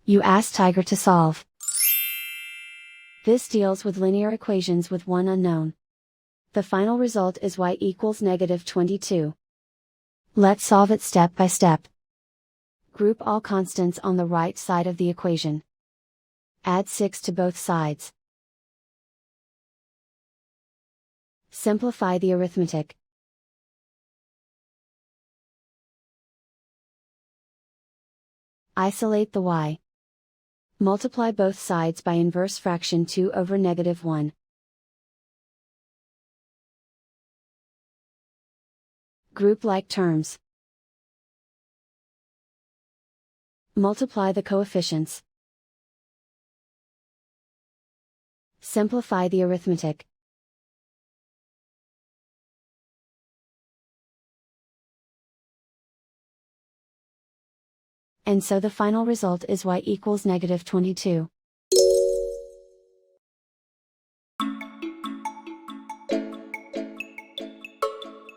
You ask Tiger to solve. This deals with linear equations with one unknown. The final result is y equals -22. Let's solve it step by step. Group all constants on the right side of the equation. Add 6 to both sides. Simplify the arithmetic. Isolate the y. Multiply both sides by inverse fraction 2 over -1. Group like terms. Multiply the coefficients. Simplify the arithmetic. And so the final result is y equals -22.